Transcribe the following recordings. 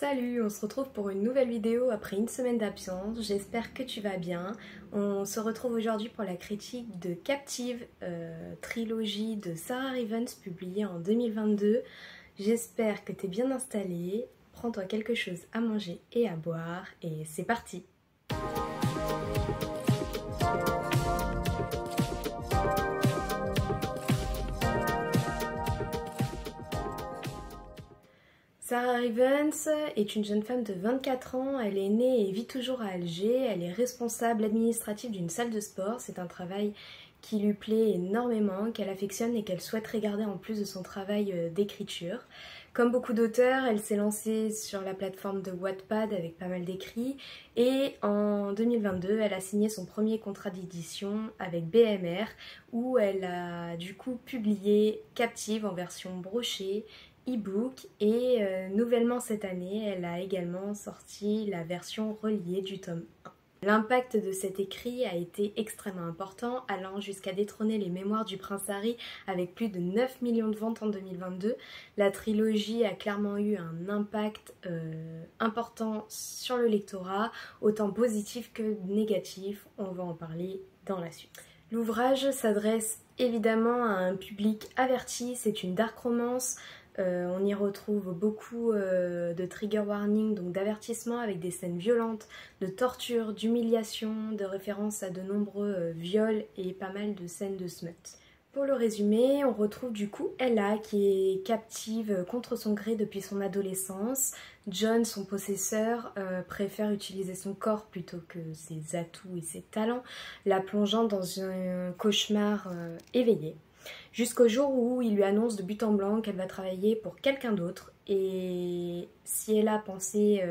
Salut, on se retrouve pour une nouvelle vidéo après une semaine d'absence, j'espère que tu vas bien. On se retrouve aujourd'hui pour la critique de Captive, trilogie de Sarah Rivens publiée en 2022. J'espère que tu es bien installé, prends-toi quelque chose à manger et à boire et c'est parti! Sarah Rivens est une jeune femme de 24 ans, elle est née et vit toujours à Alger, elle est responsable administrative d'une salle de sport, c'est un travail qui lui plaît énormément, qu'elle affectionne et qu'elle souhaiterait garder en plus de son travail d'écriture. Comme beaucoup d'auteurs, elle s'est lancée sur la plateforme de Wattpad avec pas mal d'écrits et en 2022, elle a signé son premier contrat d'édition avec BMR où elle a du coup publié Captive en version brochée, e-book et nouvellement cette année, elle a également sorti la version reliée du tome 1. L'impact de cet écrit a été extrêmement important, allant jusqu'à détrôner les Mémoires du Prince Harry avec plus de 9 millions de ventes en 2022. La trilogie a clairement eu un impact important sur le lectorat, autant positif que négatif, on va en parler dans la suite. L'ouvrage s'adresse évidemment à un public averti, c'est une dark romance. On y retrouve beaucoup de trigger warning, donc d'avertissements avec des scènes violentes, de torture, d'humiliation, de références à de nombreux viols et pas mal de scènes de smut. Pour le résumer, on retrouve du coup Ella qui est captive contre son gré depuis son adolescence. John, son possesseur, préfère utiliser son corps plutôt que ses atouts et ses talents, la plongeant dans un cauchemar éveillé. Jusqu'au jour où il lui annonce de but en blanc qu'elle va travailler pour quelqu'un d'autre. Et si elle a pensé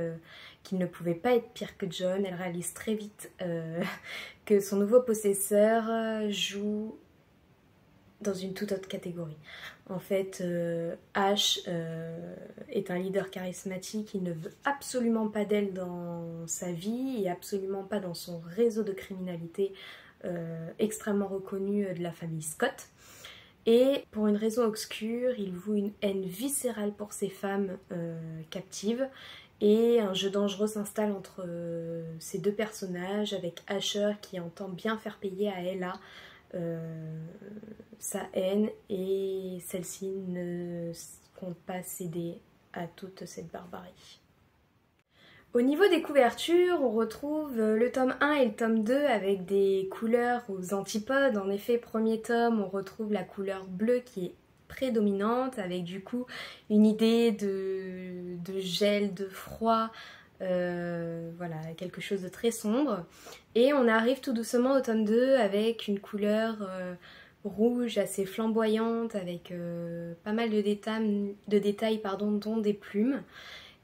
qu'il ne pouvait pas être pire que John, elle réalise très vite que son nouveau possesseur joue dans une toute autre catégorie. En fait, Ash est un leader charismatique, il ne veut absolument pas d'elle dans sa vie et absolument pas dans son réseau de criminalité extrêmement reconnu de la famille Scott. Et pour une raison obscure, il voue une haine viscérale pour ces femmes captives et un jeu dangereux s'installe entre ces deux personnages avec Asher qui entend bien faire payer à Ella sa haine et celle-ci ne compte pas céder à toute cette barbarie. Au niveau des couvertures, on retrouve le tome 1 et le tome 2 avec des couleurs aux antipodes. En effet, premier tome, on retrouve la couleur bleue qui est prédominante avec du coup une idée de gel, de froid, voilà, quelque chose de très sombre. Et on arrive tout doucement au tome 2 avec une couleur rouge assez flamboyante avec pas mal de détails, dont des plumes.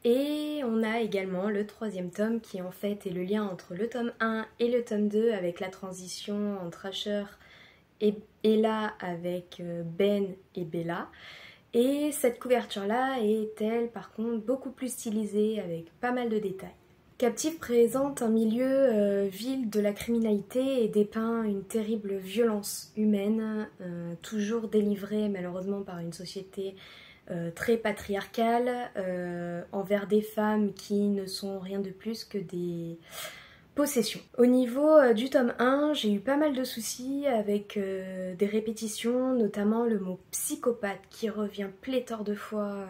Et on a également le troisième tome qui en fait est le lien entre le tome 1 et le tome 2 avec la transition entre Asher et Ella avec Ben et Bella. Et cette couverture-là est, elle, par contre, beaucoup plus stylisée avec pas mal de détails. Captive présente un milieu vil de la criminalité et dépeint une terrible violence humaine, toujours délivrée malheureusement par une société très patriarcale envers des femmes qui ne sont rien de plus que des possessions. Au niveau du tome 1, j'ai eu pas mal de soucis avec des répétitions, notamment le mot psychopathe qui revient pléthore de fois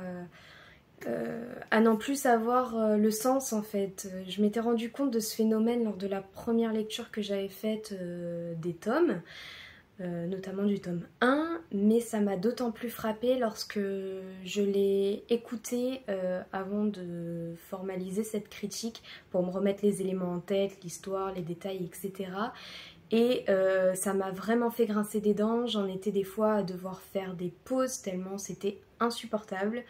à n'en plus savoir le sens en fait. Je m'étais rendu compte de ce phénomène lors de la première lecture que j'avais faite des tomes. Notamment du tome 1, mais ça m'a d'autant plus frappée lorsque je l'ai écouté avant de formaliser cette critique pour me remettre les éléments en tête, l'histoire, les détails, etc. Et ça m'a vraiment fait grincer des dents, j'en étais des fois à devoir faire des pauses tellement c'était insupportable.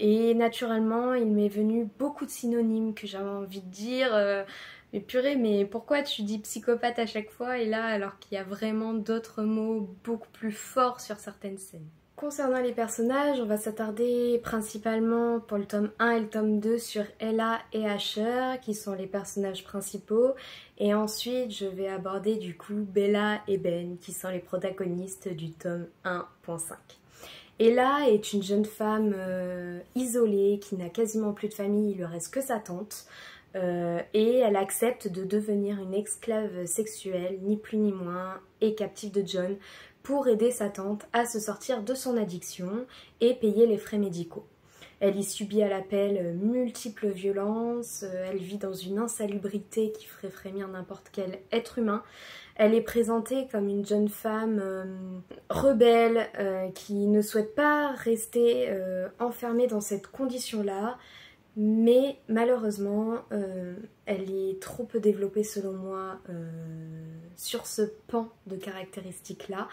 Et naturellement, il m'est venu beaucoup de synonymes que j'avais envie de dire. Mais purée, mais pourquoi tu dis psychopathe à chaque fois et là alors qu'il y a vraiment d'autres mots beaucoup plus forts sur certaines scènes. Concernant les personnages, on va s'attarder principalement pour le tome 1 et le tome 2 sur Ella et Asher qui sont les personnages principaux et ensuite je vais aborder du coup Bella et Ben qui sont les protagonistes du tome 1.5. Ella est une jeune femme isolée qui n'a quasiment plus de famille, il lui reste que sa tante. Et elle accepte de devenir une esclave sexuelle, ni plus ni moins, et captive de John pour aider sa tante à se sortir de son addiction et payer les frais médicaux. Elle y subit à l'appel multiples violences, elle vit dans une insalubrité qui ferait frémir n'importe quel être humain. Elle est présentée comme une jeune femme rebelle qui ne souhaite pas rester enfermée dans cette condition-là, mais malheureusement elle est trop peu développée selon moi sur ce pan de caractéristiques-là.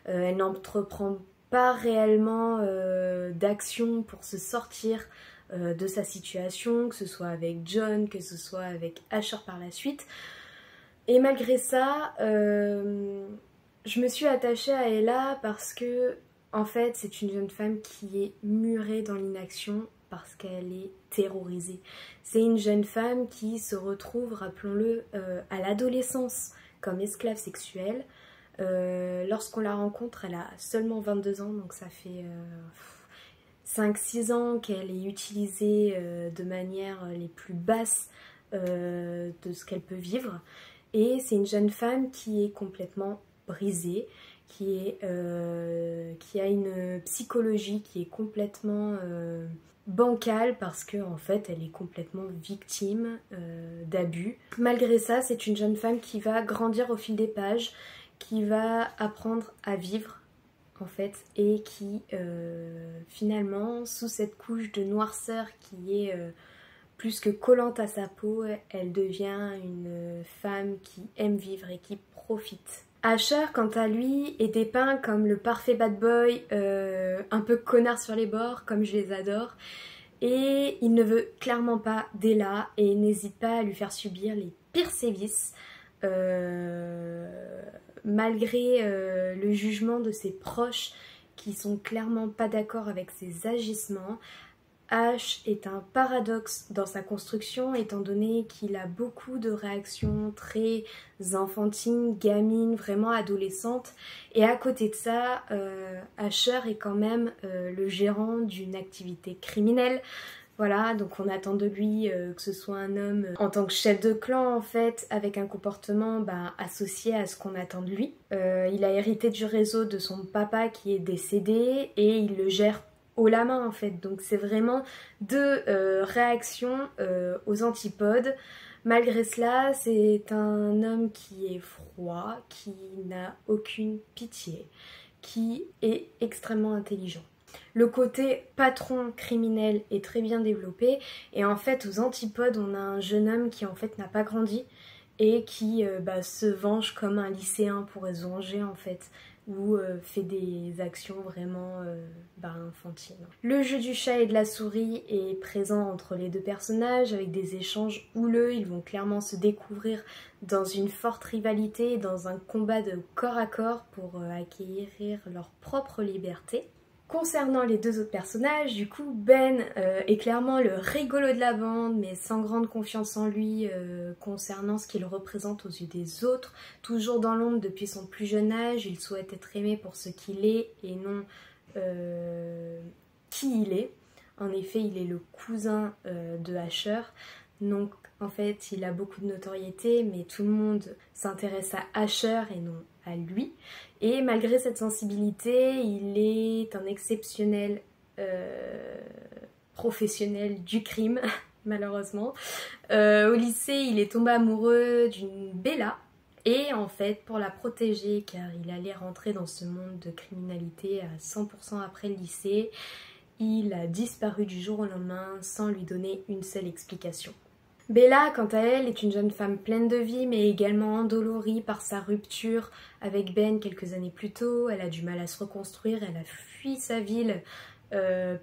Elle n'entreprend pas réellement d'action pour se sortir de sa situation, que ce soit avec John, que ce soit avec Asher par la suite. Et malgré ça, je me suis attachée à Ella parce que, en fait, c'est une jeune femme qui est murée dans l'inaction parce qu'elle est terrorisée. C'est une jeune femme qui se retrouve, rappelons-le, à l'adolescence comme esclave sexuelle. Lorsqu'on la rencontre, elle a seulement 22 ans, donc ça fait 5-6 ans qu'elle est utilisée de manière les plus basses de ce qu'elle peut vivre. Et c'est une jeune femme qui est complètement brisée, qui a une psychologie qui est complètement bancale parce qu'en fait elle est complètement victime d'abus. Malgré ça, c'est une jeune femme qui va grandir au fil des pages, qui va apprendre à vivre en fait, et qui finalement, sous cette couche de noirceur qui est plus que collante à sa peau, elle devient une femme qui aime vivre et qui profite. Asher, quant à lui, est dépeint comme le parfait bad boy, un peu connard sur les bords, comme je les adore. Et il ne veut clairement pas d'Ella et il n'hésite pas à lui faire subir les pires sévices. Malgré le jugement de ses proches qui sont clairement pas d'accord avec ses agissements, Ash est un paradoxe dans sa construction étant donné qu'il a beaucoup de réactions très enfantines, gamines, vraiment adolescentes, et à côté de ça, Asher est quand même le gérant d'une activité criminelle. Voilà, donc on attend de lui que ce soit un homme en tant que chef de clan en fait, avec un comportement associé à ce qu'on attend de lui. Il a hérité du réseau de son papa qui est décédé et il le gère haut la main en fait. Donc c'est vraiment deux réactions aux antipodes. Malgré cela, c'est un homme qui est froid, qui n'a aucune pitié, qui est extrêmement intelligent. Le côté patron criminel est très bien développé et en fait aux antipodes on a un jeune homme qui en fait n'a pas grandi et qui se venge comme un lycéen pourrait se venger en fait, ou fait des actions vraiment enfantines. Le jeu du chat et de la souris est présent entre les deux personnages avec des échanges houleux. Ils vont clairement se découvrir dans une forte rivalité, dans un combat de corps à corps pour acquérir leur propre liberté. Concernant les deux autres personnages, du coup, Ben est clairement le rigolo de la bande, mais sans grande confiance en lui concernant ce qu'il représente aux yeux des autres. Toujours dans l'ombre depuis son plus jeune âge, il souhaite être aimé pour ce qu'il est et non qui il est. En effet, il est le cousin de Asher, donc en fait, il a beaucoup de notoriété, mais tout le monde s'intéresse à Asher et non à lui. Et malgré cette sensibilité, il est un exceptionnel professionnel du crime, malheureusement. Au lycée, il est tombé amoureux d'une Bella. Et en fait, pour la protéger, car il allait rentrer dans ce monde de criminalité à 100% après le lycée, il a disparu du jour au lendemain sans lui donner une seule explication. Bella, quant à elle, est une jeune femme pleine de vie, mais également endolorie par sa rupture avec Ben quelques années plus tôt. Elle a du mal à se reconstruire, elle a fui sa ville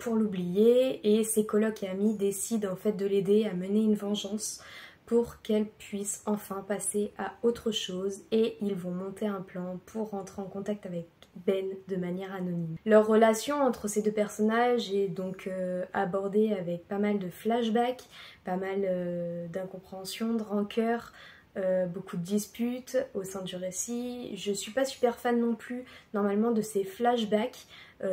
pour l'oublier, et ses colocs et amis décident en fait de l'aider à mener une vengeance pour qu'elle puisse enfin passer à autre chose, et ils vont monter un plan pour rentrer en contact avec Ben de manière anonyme. Leur relation entre ces deux personnages est donc abordée avec pas mal de flashbacks, pas mal d'incompréhension, de rancœur, beaucoup de disputes au sein du récit. Je suis pas super fan non plus normalement de ces flashbacks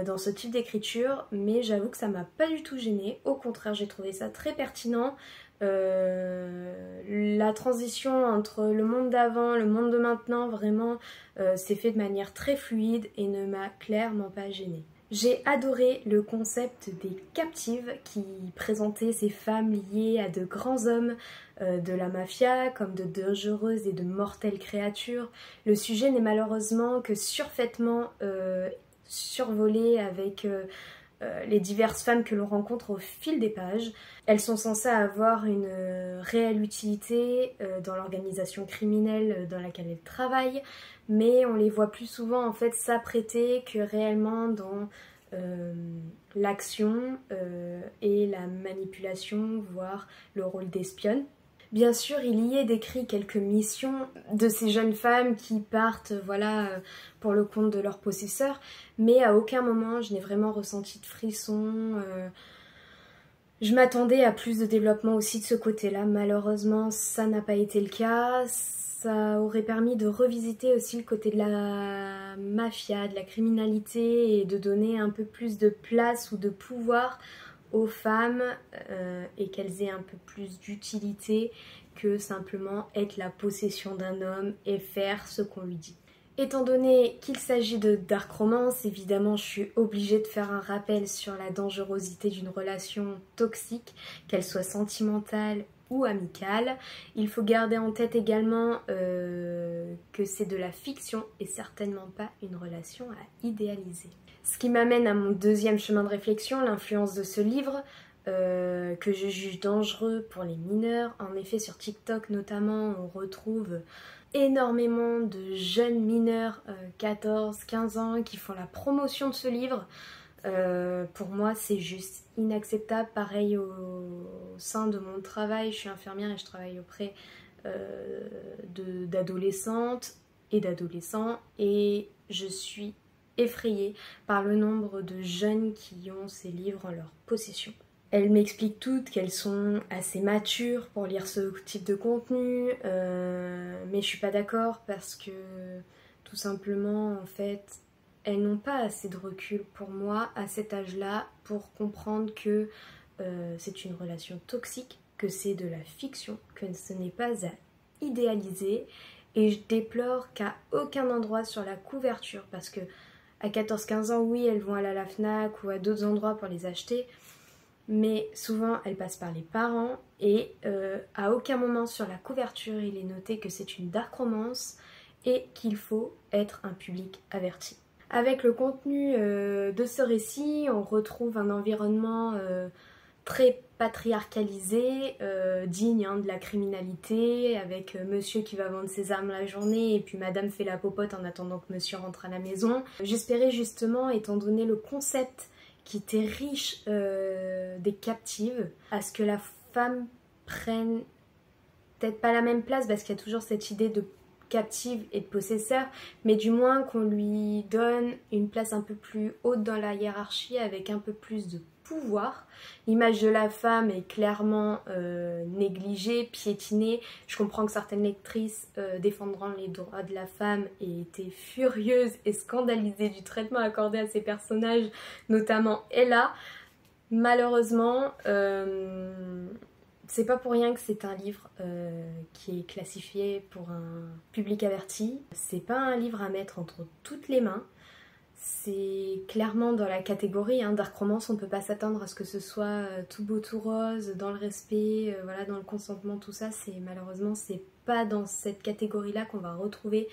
dans ce type d'écriture, mais j'avoue que ça m'a pas du tout gênée. Au contraire, j'ai trouvé ça très pertinent. La transition entre le monde d'avant, le monde de maintenant, vraiment s'est fait de manière très fluide et ne m'a clairement pas gênée. J'ai adoré le concept des captives qui présentait ces femmes liées à de grands hommes de la mafia comme de dangereuses et de mortelles créatures. Le sujet n'est malheureusement que surfaitement survolé avec les diverses femmes que l'on rencontre au fil des pages. Elles sont censées avoir une réelle utilité dans l'organisation criminelle dans laquelle elles travaillent, mais on les voit plus souvent en fait s'apprêter que réellement dans l'action et la manipulation, voire le rôle d'espionne. Bien sûr, il y est décrit quelques missions de ces jeunes femmes qui partent voilà, pour le compte de leur possesseur, mais à aucun moment je n'ai vraiment ressenti de frisson. Je m'attendais à plus de développement aussi de ce côté-là. Malheureusement, ça n'a pas été le cas. Ça aurait permis de revisiter aussi le côté de la mafia, de la criminalité et de donner un peu plus de place ou de pouvoir aux femmes et qu'elles aient un peu plus d'utilité que simplement être la possession d'un homme et faire ce qu'on lui dit. Étant donné qu'il s'agit de dark romance, évidemment je suis obligée de faire un rappel sur la dangerosité d'une relation toxique, qu'elle soit sentimentale ou amicale. Il faut garder en tête également que c'est de la fiction et certainement pas une relation à idéaliser. Ce qui m'amène à mon deuxième chemin de réflexion, l'influence de ce livre, que je juge dangereux pour les mineurs. En effet, sur TikTok notamment, on retrouve énormément de jeunes mineurs, 14-15 ans, qui font la promotion de ce livre. Pour moi, c'est juste inacceptable. Pareil au sein de mon travail, je suis infirmière et je travaille auprès d'adolescentes et d'adolescents, et je suis effrayée par le nombre de jeunes qui ont ces livres en leur possession. Elles m'expliquent toutes qu'elles sont assez matures pour lire ce type de contenu, mais je suis pas d'accord parce que tout simplement en fait elles n'ont pas assez de recul pour moi à cet âge-là pour comprendre que c'est une relation toxique, que c'est de la fiction, que ce n'est pas à idéaliser, et je déplore qu'à aucun endroit sur la couverture, parce que à 14-15 ans, oui, elles vont aller à la FNAC ou à d'autres endroits pour les acheter, mais souvent elles passent par les parents et à aucun moment sur la couverture il est noté que c'est une dark romance et qu'il faut être un public averti. Avec le contenu de ce récit, on retrouve un environnement très patriarcalisé, digne de la criminalité, avec monsieur qui va vendre ses armes la journée et puis madame fait la popote en attendant que monsieur rentre à la maison. J'espérais justement, étant donné le concept qui était riche des captives, à ce que la femme prenne peut-être pas la même place, parce qu'il y a toujours cette idée de captive et de possesseur, mais du moins qu'on lui donne une place un peu plus haute dans la hiérarchie avec un peu plus de pouvoir. L'image de la femme est clairement négligée, piétinée. Je comprends que certaines lectrices défendront les droits de la femme et étaient furieuses et scandalisées du traitement accordé à ces personnages, notamment Ella. Malheureusement, c'est pas pour rien que c'est un livre qui est classifié pour un public averti. C'est pas un livre à mettre entre toutes les mains. C'est clairement dans la catégorie dark romance, on peut pas s'attendre à ce que ce soit tout beau tout rose, dans le respect, voilà, dans le consentement, tout ça. Malheureusement c'est pas dans cette catégorie-là qu'on va retrouver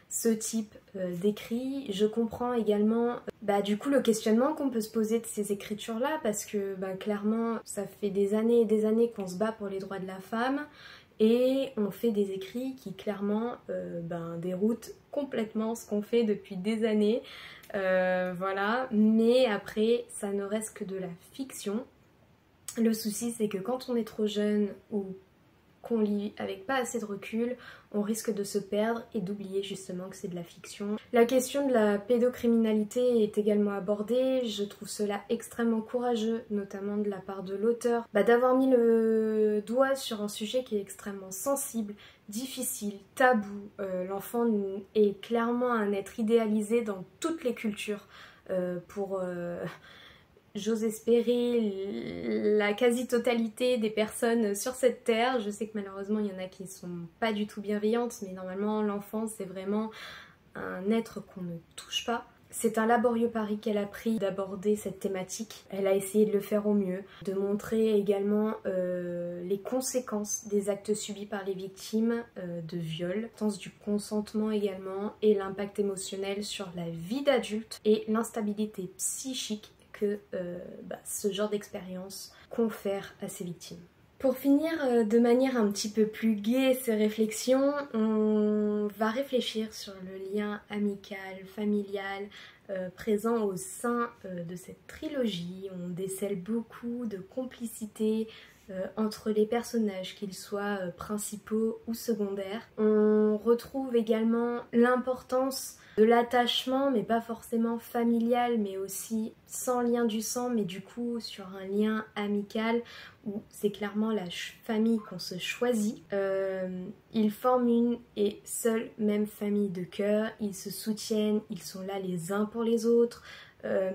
ce type d'écrit. Je comprends également du coup le questionnement qu'on peut se poser de ces écritures-là, parce que clairement ça fait des années et des années qu'on se bat pour les droits de la femme et on fait des écrits qui clairement déroutent complètement ce qu'on fait depuis des années. Voilà, mais après ça ne reste que de la fiction. Le souci c'est que quand on est trop jeune ou qu'on lit avec pas assez de recul, on risque de se perdre et d'oublier justement que c'est de la fiction. La question de la pédocriminalité est également abordée, je trouve cela extrêmement courageux, notamment de la part de l'auteur, d'avoir mis le doigt sur un sujet qui est extrêmement sensible, difficile, tabou. L'enfant est clairement un être idéalisé dans toutes les cultures pour... J'ose espérer la quasi-totalité des personnes sur cette terre. Je sais que malheureusement il y en a qui sont pas du tout bienveillantes, mais normalement l'enfant c'est vraiment un être qu'on ne touche pas. C'est un laborieux pari qu'elle a pris d'aborder cette thématique. Elle a essayé de le faire au mieux, de montrer également les conséquences des actes subis par les victimes de viol, l'importance du consentement également et l'impact émotionnel sur la vie d'adulte et l'instabilité psychique que ce genre d'expérience confère à ses victimes. Pour finir de manière un petit peu plus gaie ces réflexions, on va réfléchir sur le lien amical, familial présent au sein de cette trilogie. On décèle beaucoup de complicité entre les personnages, qu'ils soient principaux ou secondaires. On retrouve également l'importance de l'attachement, mais pas forcément familial, mais aussi sans lien du sang, mais du coup sur un lien amical où c'est clairement la famille qu'on se choisit. Ils forment une et seule même famille de cœur, ils se soutiennent, ils sont là les uns pour les autres.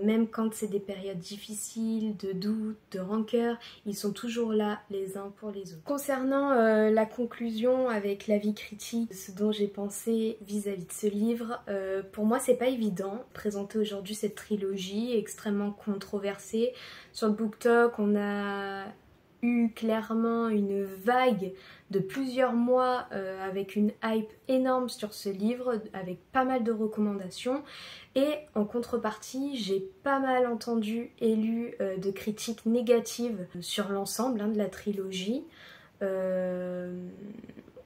Même quand c'est des périodes difficiles, de doute, de rancœur, ils sont toujours là les uns pour les autres. Concernant la conclusion avec l'avis critique, ce dont j'ai pensé vis-à-vis de ce livre, pour moi c'est pas évident présenter aujourd'hui cette trilogie extrêmement controversée. Sur le BookTok, on a eu clairement une vague de plusieurs mois avec une hype énorme sur ce livre, avec pas mal de recommandations, et en contrepartie j'ai pas mal entendu et lu de critiques négatives sur l'ensemble de la trilogie.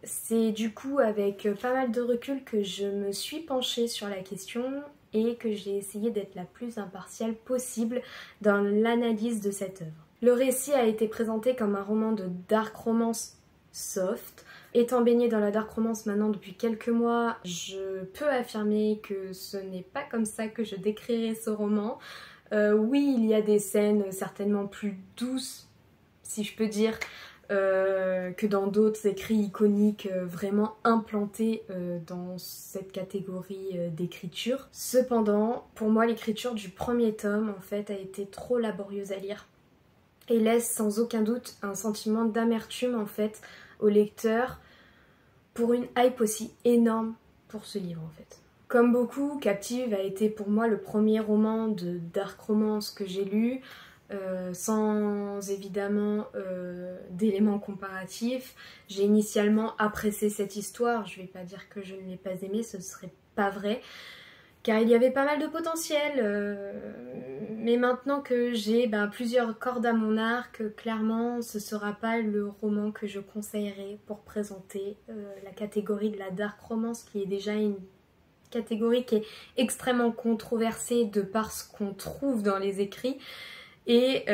C'est du coup avec pas mal de recul que je me suis penchée sur la question et que j'ai essayé d'être la plus impartiale possible dans l'analyse de cette œuvre. Le récit a été présenté comme un roman de dark romance soft. Étant baignée dans la dark romance maintenant depuis quelques mois, je peux affirmer que ce n'est pas comme ça que je décrirais ce roman. Oui, il y a des scènes certainement plus douces, si je peux dire, que dans d'autres écrits iconiques vraiment implantés dans cette catégorie d'écriture. Cependant, pour moi, l'écriture du premier tome en fait a été trop laborieuse à lire et laisse sans aucun doute un sentiment d'amertume en fait au lecteur pour une hype aussi énorme pour ce livre en fait. Comme beaucoup, Captive a été pour moi le premier roman de dark romance que j'ai lu, sans évidemment d'éléments comparatifs. J'ai initialement apprécié cette histoire, je vais pas dire que je ne l'ai pas aimée, ce serait pas vrai, car il y avait pas mal de potentiel, mais maintenant que j'ai plusieurs cordes à mon arc, clairement ce sera pas le roman que je conseillerais pour présenter la catégorie de la dark romance, qui est déjà une catégorie qui est extrêmement controversée de par ce qu'on trouve dans les écrits. Et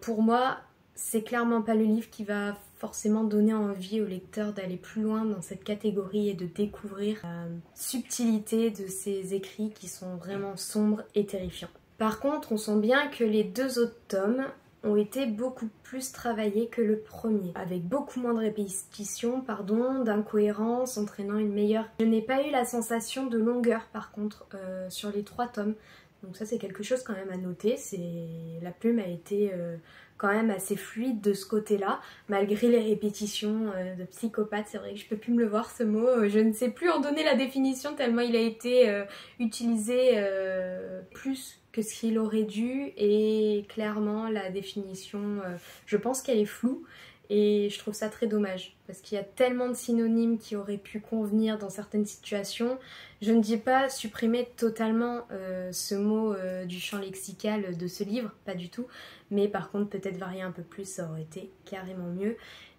pour moi, c'est clairement pas le livre qui va forcément donner envie au lecteur d'aller plus loin dans cette catégorie et de découvrir la subtilité de ces écrits qui sont vraiment sombres et terrifiants. Par contre, on sent bien que les deux autres tomes ont été beaucoup plus travaillés que le premier, avec beaucoup moins de répétitions, d'incohérences, entraînant une meilleure... Je n'ai pas eu la sensation de longueur par contre sur les 3 tomes. Donc ça c'est quelque chose quand même à noter, la plume a été quand même assez fluide de ce côté-là, malgré les répétitions de psychopathe. C'est vrai que je peux plus me le voir ce mot, je ne sais plus en donner la définition tellement il a été utilisé plus que ce qu'il aurait dû, et clairement la définition, je pense qu'elle est floue. Et je trouve ça très dommage, parce qu'il y a tellement de synonymes qui auraient pu convenir dans certaines situations. Je ne dis pas supprimer totalement ce mot du champ lexical de ce livre, pas du tout. Mais par contre, peut-être varier un peu plus, ça aurait été carrément mieux.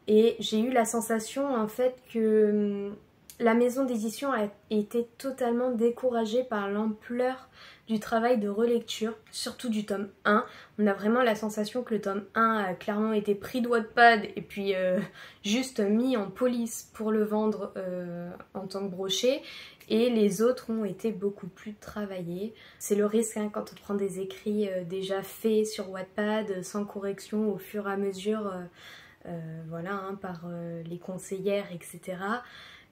Et j'ai eu la sensation en fait que la maison d'édition a été totalement découragée par l'ampleur du travail de relecture, surtout du tome 1. On a vraiment la sensation que le tome 1 a clairement été pris de Wattpad et puis juste mis en police pour le vendre en tant que brochet. Et les autres ont été beaucoup plus travaillés. C'est le risque hein, quand on prend des écrits déjà faits sur Wattpad, sans correction au fur et à mesure, voilà, hein, par les conseillères, etc.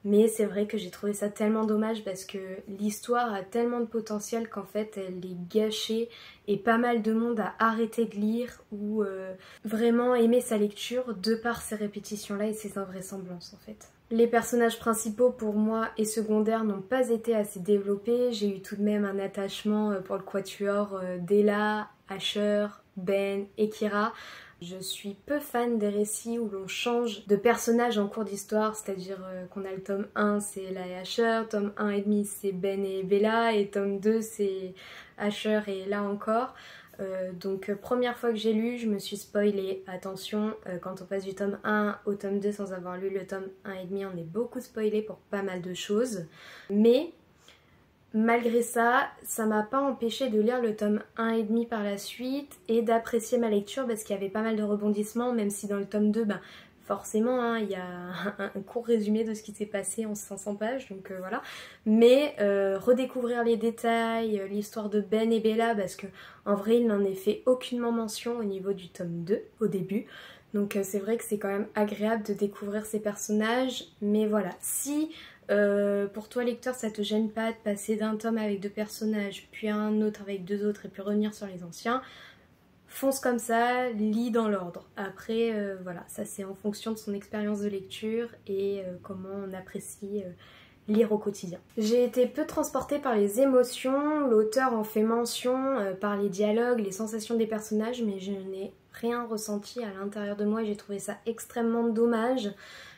Mais c'est vrai que j'ai trouvé ça tellement dommage parce que l'histoire a tellement de potentiel qu'en fait elle est gâchée et pas mal de monde a arrêté de lire ou vraiment aimé sa lecture de par ces répétitions-là et ces invraisemblances en fait. Les personnages principaux pour moi et secondaires n'ont pas été assez développés. J'ai eu tout de même un attachement pour le quatuor d'Ella, Asher, Ben et Kira. Je suis peu fan des récits où l'on change de personnage en cours d'histoire, c'est-à-dire qu'on a le tome 1 c'est Ella et Asher, tome 1 et demi c'est Ben et Bella et tome 2 c'est Asher et Ella encore. Donc première fois que j'ai lu, je me suis spoilée. Attention, quand on passe du tome 1 au tome 2 sans avoir lu le tome 1 et demi, on est beaucoup spoilé pour pas mal de choses. Mais malgré ça, ça m'a pas empêché de lire le tome 1 et demi par la suite et d'apprécier ma lecture parce qu'il y avait pas mal de rebondissements, même si dans le tome 2, ben, forcément, hein, il y a un court résumé de ce qui s'est passé en 500 pages, donc voilà. Mais redécouvrir les détails, l'histoire de Ben et Bella, parce que en vrai, il n'en est fait aucunement mention au niveau du tome 2, au début. Donc c'est vrai que c'est quand même agréable de découvrir ces personnages, mais voilà. Si pour toi lecteur ça te gêne pas de passer d'un tome avec 2 personnages, puis un autre avec 2 autres, et puis revenir sur les anciens, fonce comme ça, lis dans l'ordre. Après, voilà, ça c'est en fonction de son expérience de lecture et comment on apprécie lire au quotidien. J'ai été peu transportée par les émotions, l'auteur en fait mention par les dialogues, les sensations des personnages, mais je n'ai rien ressenti à l'intérieur de moi et j'ai trouvé ça extrêmement dommage.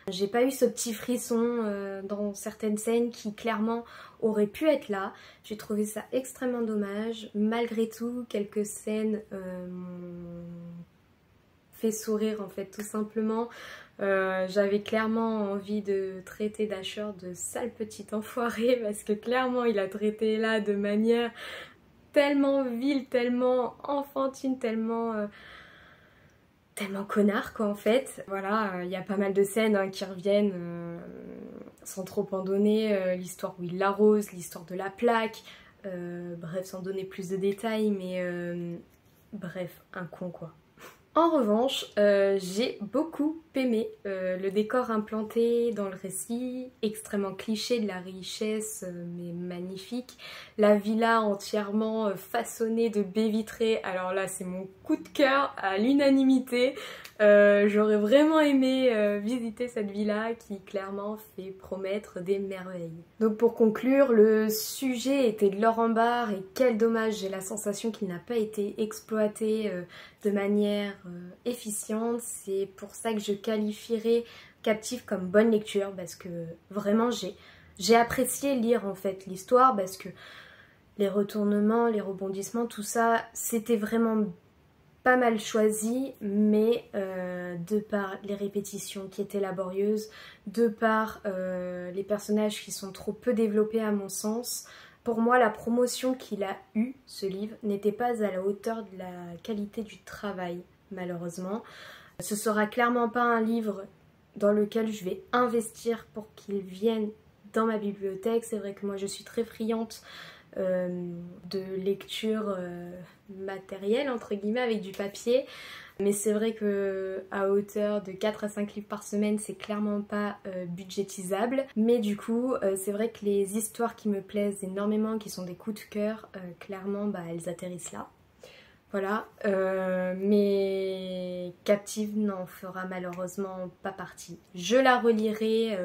J'ai pas eu ce petit frisson dans certaines scènes qui clairement auraient pu être là. J'ai trouvé ça extrêmement dommage. Malgré tout, quelques scènes m'ont fait sourire en fait tout simplement. J'avais clairement envie de traiter Dasher de sale petit enfoiré parce que clairement il a traité là de manière tellement vile, tellement enfantine, tellement connard quoi en fait. Voilà, y a pas mal de scènes hein, qui reviennent sans trop en donner, l'histoire où il l'arrose, l'histoire de la plaque, bref sans donner plus de détails mais bref un con quoi. En revanche, j'ai beaucoup aimé le décor implanté dans le récit, extrêmement cliché de la richesse, mais magnifique. La villa entièrement façonnée de baies vitrées, alors là c'est mon coup de cœur à l'unanimité. J'aurais vraiment aimé visiter cette villa qui clairement fait promettre des merveilles. Donc pour conclure, le sujet était de l'or en barre et quel dommage, j'ai la sensation qu'il n'a pas été exploité de manière efficiente. C'est pour ça que je qualifierais Captive comme bonne lecture parce que vraiment j'ai apprécié lire en fait l'histoire parce que les retournements, les rebondissements, tout ça c'était vraiment pas mal choisi, mais de par les répétitions qui étaient laborieuses, de par les personnages qui sont trop peu développés à mon sens, pour moi la promotion qu'il a eue, ce livre, n'était pas à la hauteur de la qualité du travail, malheureusement. Ce sera clairement pas un livre dans lequel je vais investir pour qu'il vienne dans ma bibliothèque. C'est vrai que moi je suis très friande de lecture matérielle entre guillemets avec du papier, mais c'est vrai que à hauteur de 4 à 5 livres par semaine c'est clairement pas budgétisable, mais du coup c'est vrai que les histoires qui me plaisent énormément, qui sont des coups de cœur, clairement bah, elles atterrissent là. Voilà, mais Captive n'en fera malheureusement pas partie. Je la relirai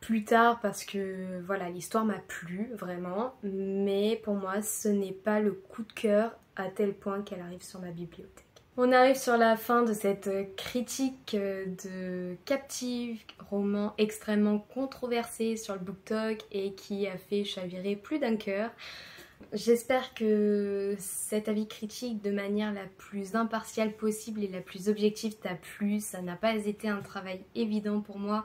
plus tard parce que voilà, l'histoire m'a plu vraiment, mais pour moi ce n'est pas le coup de cœur à tel point qu'elle arrive sur ma bibliothèque. On arrive sur la fin de cette critique de Captive, roman extrêmement controversé sur le BookTok et qui a fait chavirer plus d'un cœur. J'espère que cet avis critique de manière la plus impartiale possible et la plus objective t'a plu. Ça n'a pas été un travail évident pour moi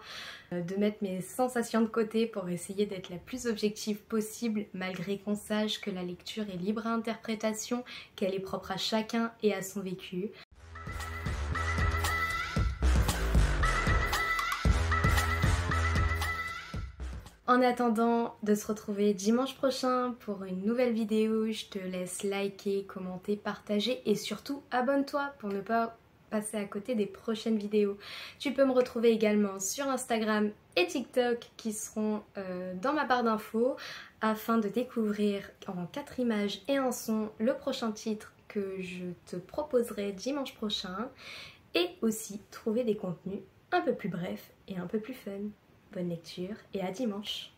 de mettre mes sensations de côté pour essayer d'être la plus objective possible, malgré qu'on sache que la lecture est libre à interprétation, qu'elle est propre à chacun et à son vécu. En attendant de se retrouver dimanche prochain pour une nouvelle vidéo, je te laisse liker, commenter, partager et surtout abonne-toi pour ne pas passer à côté des prochaines vidéos. Tu peux me retrouver également sur Instagram et TikTok qui seront dans ma barre d'infos afin de découvrir en 4 images et un son le prochain titre que je te proposerai dimanche prochain et aussi trouver des contenus un peu plus brefs et un peu plus fun. Bonne lecture et à dimanche.